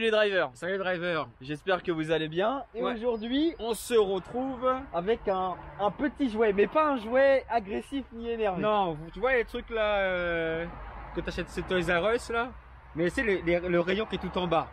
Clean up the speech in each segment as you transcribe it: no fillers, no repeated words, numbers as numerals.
les drivers. Salut les drivers. J'espère que vous allez bien. Et Ouais. aujourd'hui, On se retrouve. avec un petit jouet, mais pas un jouet agressif ni énervé. Non, tu vois les trucs là que t'achètes chez Toys R Us là. Mais c'est le rayon qui est tout en bas.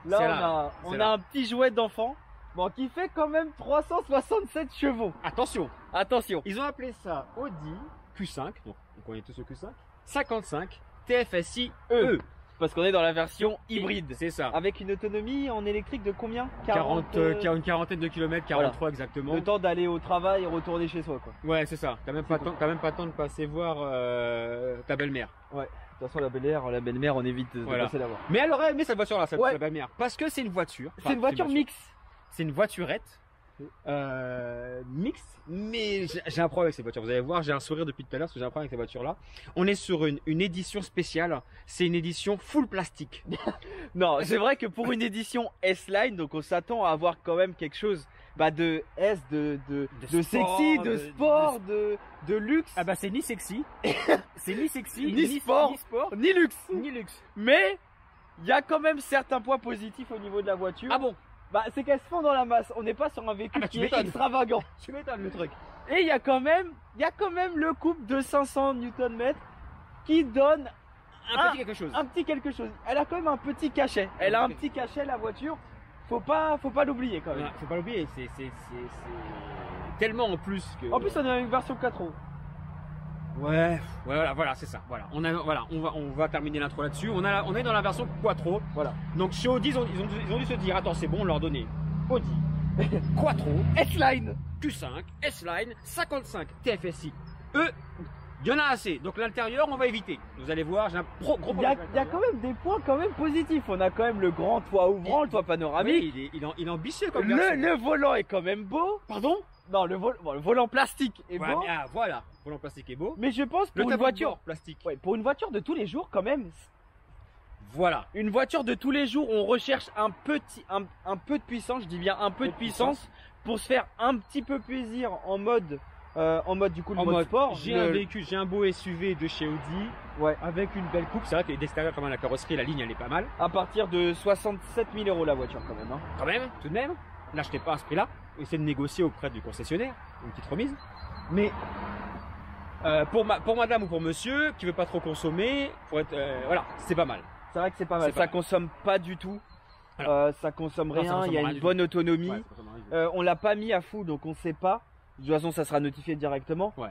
Là, c'est on là, a, c'est on là. a un petit jouet d'enfant, bon, qui fait quand même 367 chevaux. Attention, Attention. ils ont appelé ça Audi Q5. Donc on connaît tous le Q5. 55 TFSI E. Parce qu'on est dans la version hybride. C'est ça. Avec une autonomie en électrique de combien? 40, une quarantaine de kilomètres, 43 exactement. Le temps d'aller au travail et retourner chez soi, quoi. Ouais, c'est ça. T'as même pas le temps de passer voir ta belle-mère. De toute façon, la belle-mère, on évite de Voilà. passer la voir. Mais elle aurait aimé cette voiture-là, Ouais. sa belle-mère. Parce que c'est une voiture. C'est une voiture mixte. C'est une voiturette mixte, mais j'ai un problème avec ces voitures. Vous allez voir, j'ai un sourire depuis tout à l'heure parce que j'ai un problème avec ces voitures-là. On est sur une édition spéciale. C'est une édition full plastique. Non, c'est vrai que pour une édition S-Line, donc on s'attend à avoir quand même quelque chose de S, de sport, sexy, de sport, de luxe, Ah bah c'est ni sexy, c'est ni sexy, Ni sport. ni luxe. ni luxe. Mais il y a quand même certains points positifs au niveau de la voiture. Ah bon? C'est qu'elle se fond dans la masse. On n'est pas sur un véhicule tu qui est m'étonnes. extravagant. Tu m'étonnes le truc. Et il y a quand même le couple de 500 Nm qui donne Un petit quelque chose. un petit quelque chose. Elle a quand même un petit cachet. Elle a un petit cachet, la voiture. Faut pas l'oublier quand même. Ouais, faut pas l'oublier, c'est tellement en plus que. En plus, on a une version 4 roues. Ouais, voilà, c'est ça. Voilà, on va terminer l'intro là-dessus. On est dans la version Quattro. Voilà. Donc chez Audi, ils ont dû se dire, attends, c'est bon, on leur donnait Audi Quattro, S-Line. Q5, S-Line, 55 TFSI E. Il y en a assez. Donc l'intérieur, on va éviter. Vous allez voir, j'ai un gros Il problème. y a, avec il y a l'intérieur. quand même des points quand même positifs. On a quand même le grand toit ouvrant, le toit panoramique. Oui, il est ambitieux comme version. Le volant est quand même beau. Pardon? Non, le volant plastique est Ouais, beau. mais, voilà, volant plastique est beau. Mais je pense Le pour une tableau de voiture, bord plastique. ouais, pour une voiture de tous les jours quand même. Voilà. Une voiture de tous les jours, on recherche un peu de puissance. Je dis bien un peu de puissance pour se faire un petit peu plaisir en mode du coup le En mode mode sport. J'ai un véhicule, j'ai un beau SUV de chez Audi. Ouais. Avec une belle coupe, c'est vrai que d'extérieur, quand même, la carrosserie, la ligne, elle est pas mal. À partir de 67 000 € la voiture quand même. Hein. Quand même, tout de même. L'achetez pas à ce prix-là. Essayez de négocier auprès du concessionnaire, une petite remise. Mais pour madame ou pour monsieur qui veut pas trop consommer, pour être, voilà, c'est pas mal. C'est vrai que c'est pas mal. C'est pas Ça consomme pas du tout. Alors. Ça consomme Non, ça rien. consomme Il y a rien une du bonne autonomie. Ouais, c'est pas mal. On l'a pas mis à fond, donc on sait pas. De toute façon, ça sera notifié directement. Ouais.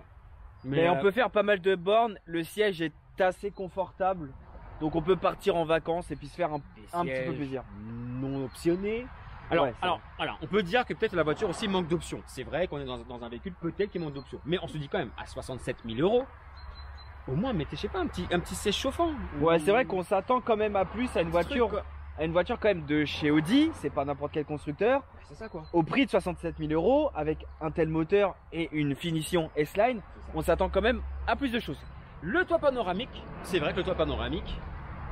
Mais on peut faire pas mal de bornes. Le siège est assez confortable. Donc on peut partir en vacances et puis se faire un petit peu plaisir. Non optionné. Alors, Ouais, alors, on peut dire que peut-être la voiture aussi manque d'options. C'est vrai qu'on est dans un véhicule peut-être qui manque d'options. Mais on se dit quand même, à 67 000 €, au moins mettez, je sais pas, un petit siège chauffant. Ouais, c'est vrai qu'on s'attend quand même à plus à une voiture, Truc, quoi. quand même de chez Audi. C'est pas n'importe quel constructeur. C'est ça quoi. Au prix de 67 000 € avec un tel moteur et une finition S-Line, on s'attend quand même à plus de choses. Le toit panoramique, c'est vrai que le toit panoramique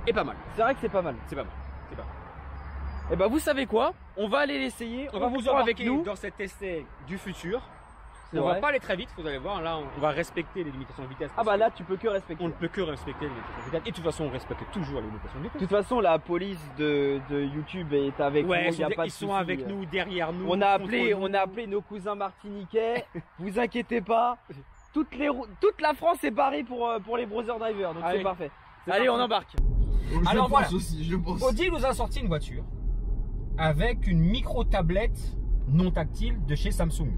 est pas mal. C'est vrai que c'est pas mal. C'est pas mal. C'est pas mal. Et bah vous savez quoi? On va aller l'essayer. On va vous prend embarquer avec nous. dans cet essai du futur. C'est On vrai. va pas aller très vite, vous allez voir. Là, on va respecter les limitations de vitesse. Ah bah là tu peux que respecter. on ne peut que respecter les limitations de vitesse. Et de toute façon, on respecte toujours les limitations de De vitesse. toute façon, la police de YouTube est avec Ouais, nous. Y a pas de ils sont souci. avec nous, derrière nous. On a appelé contre nous. nos cousins martiniquais. Vous inquiétez pas. Toute la France est barrée pour les browser drivers. Donc Allez. c'est parfait. C'est Allez, parti. on embarque. Alors voilà. Je pense. Audi nous a sorti une voiture avec une micro-tablette non tactile de chez Samsung.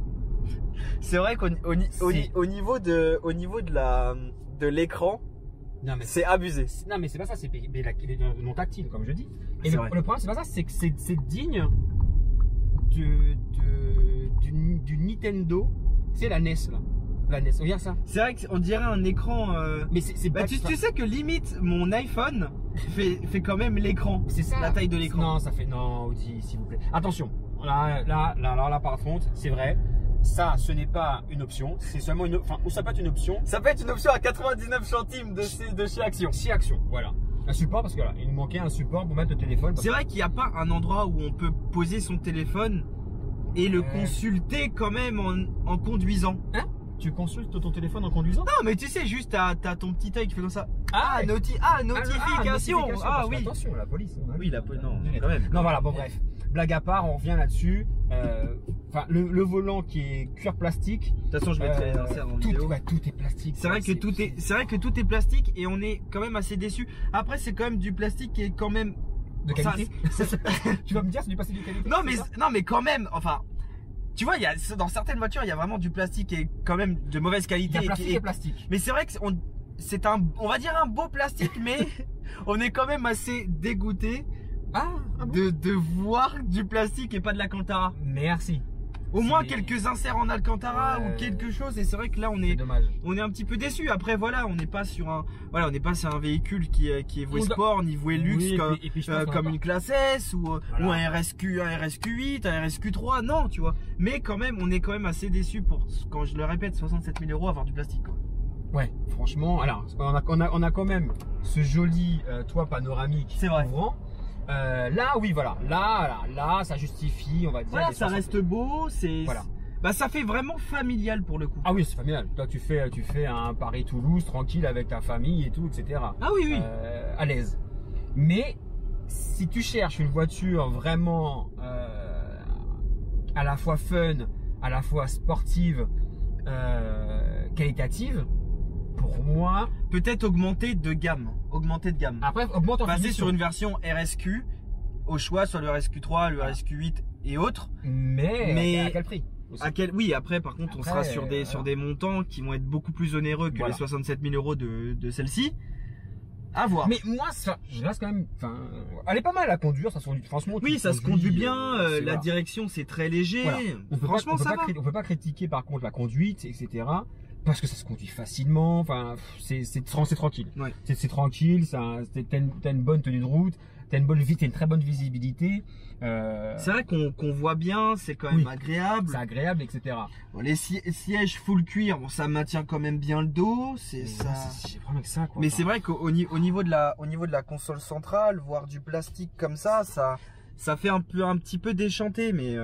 C'est vrai qu'au niveau de l'écran, Non mais c'est abusé. non mais c'est pas ça, c'est non tactile comme je dis. Et C'est le vrai. problème c'est pas ça, c'est que c'est digne du Nintendo. C'est la NES là. La NES, regarde ça. C'est vrai qu'on dirait un écran. Mais c'est Bah, pas tu sais que limite mon iPhone fait quand même l'écran. c'est ça. La taille de l'écran. Non, ça fait non, Audi, s'il vous plaît. Attention. Là, par contre, c'est vrai. Ça, ce n'est pas une option. C'est seulement une. Enfin, ou ça peut être une option. Ça peut être une option à 99 centimes de chez Action. Si action, voilà. Un support parce que là, il nous manquait un support pour mettre le téléphone. C'est vrai qu'il n'y a pas un endroit où on peut poser son téléphone et le Ouais. consulter quand même en conduisant. Hein? tu consultes ton téléphone en conduisant? Non, mais tu sais, juste t'as ton petit œil qui fait comme ça. Ah, Notification. Ah Oui. Attention, la police. Oui, la police. Non, quand même. Non, voilà, bon, bref. Blague à part, on revient là-dessus. Enfin, le volant qui est cuir plastique. De toute façon, je mettrai les inserts en vidéo. Tout est plastique. C'est vrai que tout est plastique et on est quand même assez déçus. Après, c'est quand même du plastique qui est quand même de qualité. Tu vas me dire, c'est du plastique de qualité? Non, mais quand même, enfin. Tu vois, dans certaines voitures, il y a vraiment du plastique qui est quand même de mauvaise qualité. Il y a plastique et plastique. Mais c'est vrai que c'est on va dire un beau plastique, mais on est quand même assez dégoûté de voir du plastique et pas de l'Alcantara. Merci. Au moins quelques inserts en Alcantara ou quelque chose. Et c'est vrai que là, on est un petit peu déçu. Après, voilà, on n'est pas sur un véhicule qui est voué sport, ni voué luxe, comme une classe S ou un RSQ 8, un RSQ 3. Non, tu vois. Mais quand même, on est quand même assez déçu pour, quand je le répète, 67 000 € avoir du plastique, quoi. Ouais, franchement, alors, on a quand même ce joli toit panoramique couvrant. Là, oui, voilà. Là, ça justifie, on va dire. Voilà, ça reste beau. Bah, ça fait vraiment familial pour le coup. Ah oui, c'est familial. Toi, tu fais un Paris-Toulouse tranquille avec ta famille et tout, etc. Ah oui. À l'aise. Mais si tu cherches une voiture vraiment à la fois fun, à la fois sportive, qualitative, pour moi, peut-être augmenter de gamme. Après, augmente en passer sur une version RSQ au choix, soit le RSQ 3, le RSQ 8 et autres. Mais à quel prix aussi. Oui, après, par contre, on sera sur des montants qui vont être beaucoup plus onéreux que les 67 000 € de celle-ci. À voir. Mais moi, je reste quand même. Enfin, elle est pas mal à conduire, ça se conduit. Franchement, oui, ça se conduit bien. La direction, c'est très léger. Voilà. Franchement, ça va. On peut pas critiquer par contre la conduite, etc. Parce que ça se conduit facilement. Enfin, c'est tranquille. Ouais. C'est tranquille. T'as une bonne tenue de route. T'as une très bonne visibilité. C'est vrai qu'on voit bien, c'est quand même agréable. C'est agréable, etc. Bon, les sièges full cuir, bon, ça maintient quand même bien le dos. J'ai problème avec ça, quoi. Mais c'est vrai qu'au niveau de la console centrale, voir du plastique comme ça fait un petit peu déchanté, mais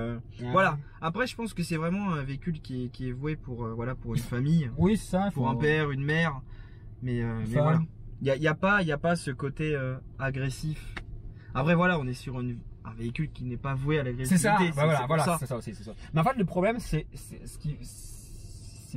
voilà. Après, je pense que c'est vraiment un véhicule qui est voué pour une famille. Oui, ça. Pour un père, une mère. Mais voilà. Il y a pas ce côté agressif. Après voilà, on est sur un véhicule qui n'est pas voué à l'agressivité. C'est ça. C'est ça aussi, c'est ça. Mais en fait, le problème, c'est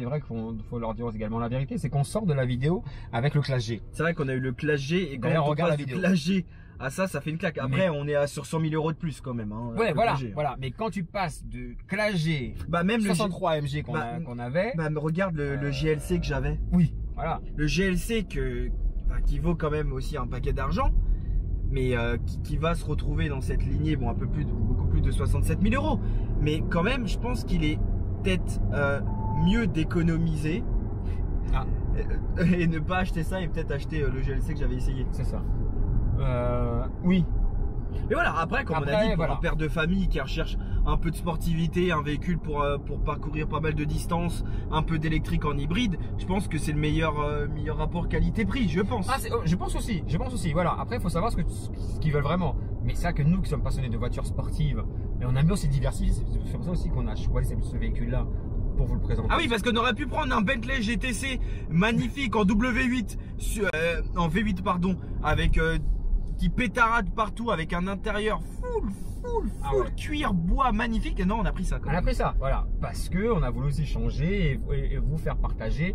vrai qu'il faut leur dire également la vérité, c'est qu'on sort de la vidéo avec le classe G. C'est vrai qu'on a eu le classe G et quand on regarde la vidéo, classe G ça fait une claque. Après, on est sur 100 000 € de plus quand même. Ouais, voilà. Mais quand tu passes de classe G, même 63 AMG qu'on avait, regarde le GLC que j'avais. Oui, voilà. Le GLC qui vaut quand même aussi un paquet d'argent, mais qui va se retrouver dans cette lignée, bon, beaucoup plus de 67 000 €. Mais quand même, je pense qu'il est peut-être mieux d'économiser et ne pas acheter ça et peut-être acheter le GLC que j'avais essayé. C'est ça. Oui. Et voilà, après, comme on a dit, pour un père de famille qui recherche un peu de sportivité, un véhicule pour parcourir pas mal de distance, un peu d'électrique en hybride, je pense que c'est le meilleur rapport qualité-prix, je pense. Je pense aussi, voilà. Après, il faut savoir ce qu'ils veulent vraiment. Mais c'est vrai que nous qui sommes passionnés de voitures sportives, et on aime bien aussi diversifier, c'est pour ça aussi qu'on a choisi ce véhicule-là pour vous le présenter. Ah oui, parce qu'on aurait pu prendre un Bentley GTC magnifique en W8, en V8 pardon, avec qui pétarade partout, avec un intérieur full cuir bois magnifique. Et non, on a pris ça. On a pris ça, voilà, parce que on a voulu aussi changer et vous faire partager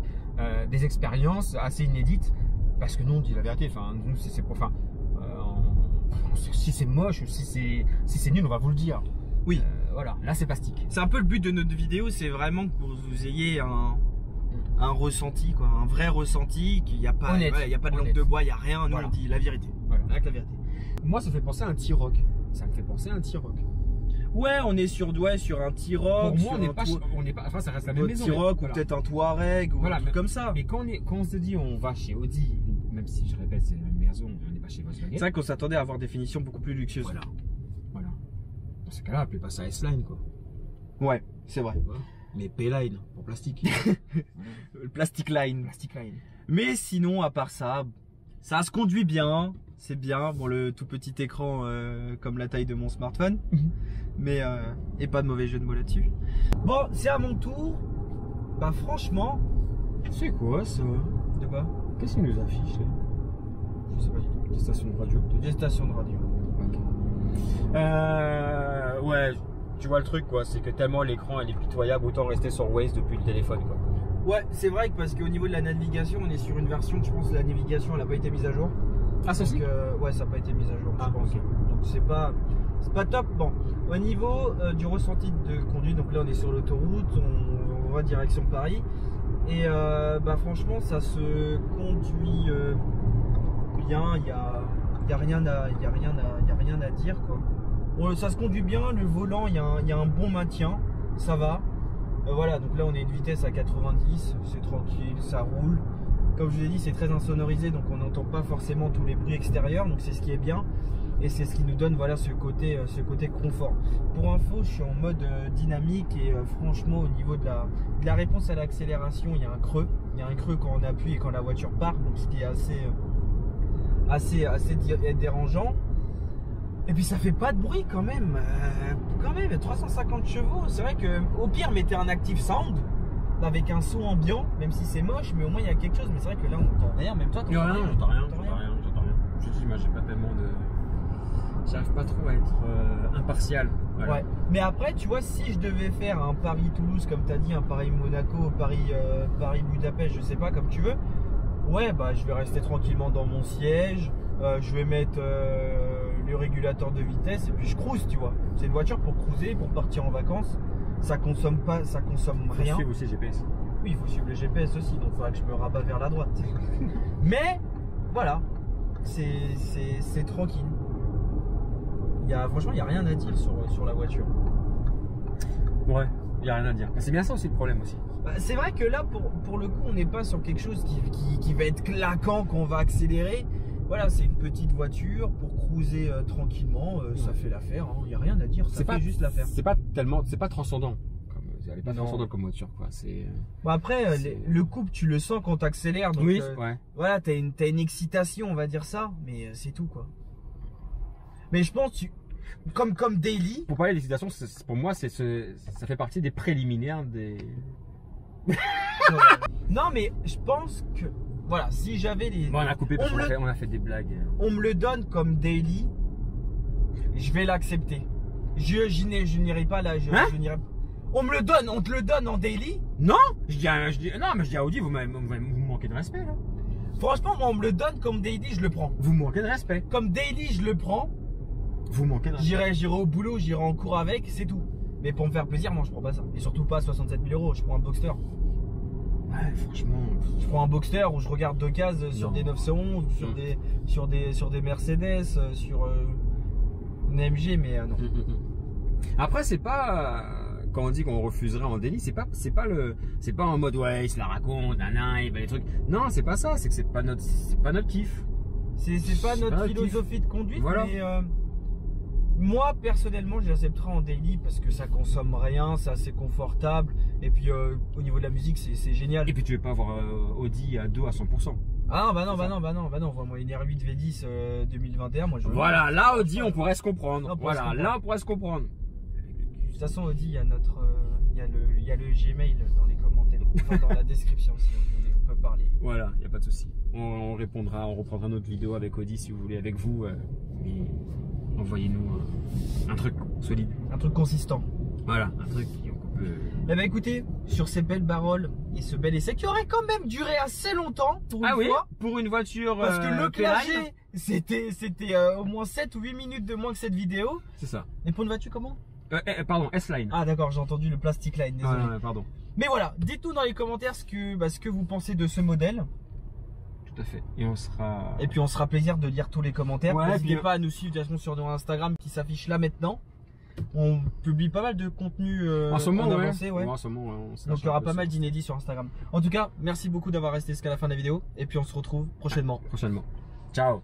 des expériences assez inédites. Parce que nous, on dit la vérité. Enfin, nous, si c'est moche, si c'est nul, on va vous le dire. Oui. Voilà, là c'est plastique. C'est un peu le but de notre vidéo, c'est vraiment que vous ayez un ressenti, quoi, un vrai ressenti, qu'il n'y a pas, il y a pas de lampe de bois, il n'y a rien, nous on dit la vérité. Voilà. Avec la vérité. Moi ça fait penser à un T-Roc. Ça me fait penser à un T-Roc. Ouais, on est sur un T-Roc. Pour moi, on n'est pas, enfin ça reste la même maison. T-Roc ou peut-être un Touareg ou un truc comme ça. Mais quand on se dit on va chez Audi, même si je répète c'est la même maison, on n'est pas chez Volkswagen. C'est vrai qu'on s'attendait à avoir des finitions beaucoup plus luxueuses. Voilà. Dans ce cas-là, appelez pas ça S-Line, quoi. Ouais, c'est vrai. Mais P-Line pour plastique. Le Plastic Line. Plastic Line. Mais sinon, à part ça se conduit bien. C'est bien. Bon, le tout petit écran comme la taille de mon smartphone. Mais et pas de mauvais jeu de mots là-dessus. Bon, c'est à mon tour. Bah franchement. C'est quoi ça? De quoi? Qu'est-ce qu'il nous affiche là? Je sais pas du tout. Des stations de radio. Des stations de radio. Ok. Ouais, tu vois le truc quoi, c'est que tellement l'écran elle est pitoyable, autant rester sur Waze depuis le téléphone quoi. Ouais, c'est vrai que parce qu'au niveau de la navigation, on est sur une version, je pense que la navigation elle a pas été mise à jour. Ah ça aussi? Ouais, ça n'a pas été mise à jour, je pense. Okay. Donc c'est pas top. Bon, au niveau du ressenti de conduite, donc là on est sur l'autoroute, on va direction Paris. Et bah franchement ça se conduit bien, il y a rien à dire quoi. Bon, ça se conduit bien, le volant il y a un bon maintien, ça va. Voilà, donc là on est une vitesse à 90, c'est tranquille, ça roule. Comme je vous ai dit, c'est très insonorisé, donc on n'entend pas forcément tous les bruits extérieurs, donc c'est ce qui est bien. Et c'est ce qui nous donne voilà, ce côté confort. Pour info, je suis en mode dynamique et franchement au niveau de la réponse à l'accélération, il y a un creux. Il y a un creux quand on appuie et quand la voiture part, donc ce qui est assez dérangeant. Et puis ça fait pas de bruit quand même. 350 chevaux, c'est vrai que au pire mettez un active sound avec un son ambiant, même si c'est moche, mais au moins il y a quelque chose. Mais c'est vrai que là on n'entend rien, même toi t'entends rien. J'entends rien. Je te dis, moi j'ai pas tellement de... J'arrive pas trop à être impartial. Voilà. Ouais. Mais après, tu vois, si je devais faire un Paris-Toulouse, comme tu as dit, un Paris-Monaco, Paris-Budapest, je sais pas, comme tu veux, ouais, bah je vais rester tranquillement dans mon siège, je vais mettre le régulateur de vitesse et puis je cruise, tu vois. C'est une voiture pour cruiser, pour partir en vacances. Ça consomme rien. Il faut suivre aussi le GPS. Oui, il faut suivre le GPS aussi, donc il faudra que je me rabatte vers la droite. Mais, voilà, c'est tranquille. Franchement, il n'y a rien à dire sur la voiture. Ouais, il n'y a rien à dire. C'est bien ça aussi le problème aussi. Bah, c'est vrai que là, pour le coup, on n'est pas sur quelque chose qui va être claquant quand on va accélérer. Voilà, c'est une petite voiture pour cruiser tranquillement. Ça fait l'affaire, il n'y a rien à dire. Ça fait juste l'affaire. C'est pas transcendant. Elle n'est pas transcendante comme voiture, quoi. Bon, après, le couple, tu le sens quand tu accélères. Donc, oui, ouais. Voilà, tu as une excitation, on va dire ça. Mais c'est tout, quoi. Mais je pense, comme Daily. Pour parler d'excitation, pour moi, ça fait partie des préliminaires des. Non, mais je pense que. Voilà, si j'avais les. Bon, on a coupé parce qu'on a fait des blagues. On me le donne comme Daily. Je vais l'accepter. Je n'irai pas là. On me le donne, on te le donne en Daily. Non, je dis à Audi, vous manquez de respect là. Franchement, moi, on me le donne comme Daily, je le prends. Vous manquez de respect. Comme Daily, je le prends. Vous manquez de respect. J'irai au boulot, j'irai en cours avec, c'est tout. Mais pour me faire plaisir, non, je prends pas ça. Et surtout pas 67 000 €, je prends un Boxster. Ouais, franchement. Je prends un Boxster où je regarde deux cases sur des 911, sur des Mercedes, sur une AMG, mais non. Après, c'est pas. Quand on dit qu'on refuserait en délit, c'est pas en mode ouais, il se la raconte, il va les trucs. Non, c'est pas ça, c'est que c'est pas notre kiff. C'est pas notre philosophie de conduite, voilà. Mais moi personnellement j'accepterai en daily parce que ça consomme rien, c'est assez confortable et puis au niveau de la musique c'est génial. Et puis tu veux pas avoir Audi à 100%. Ah bah non, moi une R8 V10 2021, moi je veux. Voilà, là Audi on pourrait se comprendre. On pourrait se comprendre. De toute façon Audi, il y a le Gmail dans les commentaires, enfin dans la description si vous voulez, on peut parler. Voilà, il n'y a pas de souci. On répondra, on reprendra notre vidéo avec Audi si vous voulez, avec vous. Mais envoyez-nous un truc solide. Un truc consistant. Voilà, un truc qu'on peut... Eh ben écoutez, sur ces belles paroles et ce bel essai qui aurait quand même duré assez longtemps pour une fois. Pour une voiture parce que le clagé, c'était au moins 7 ou 8 minutes de moins que cette vidéo. C'est ça. Et pour une voiture comment? Pardon, S-Line. Ah d'accord, j'ai entendu le Plastic Line, désolé. Pardon. Mais voilà, dites-nous dans les commentaires ce que vous pensez de ce modèle. Tout à fait. Et puis on sera plaisir de lire tous les commentaires. Ouais, n'hésitez pas à nous suivre sur notre Instagram qui s'affiche là maintenant. On publie pas mal de contenu en ce moment, avancé, ouais. En ce moment, donc il y aura pas mal d'inédits sur Instagram. En tout cas, merci beaucoup d'avoir resté jusqu'à la fin de la vidéo. Et puis on se retrouve prochainement. Ciao.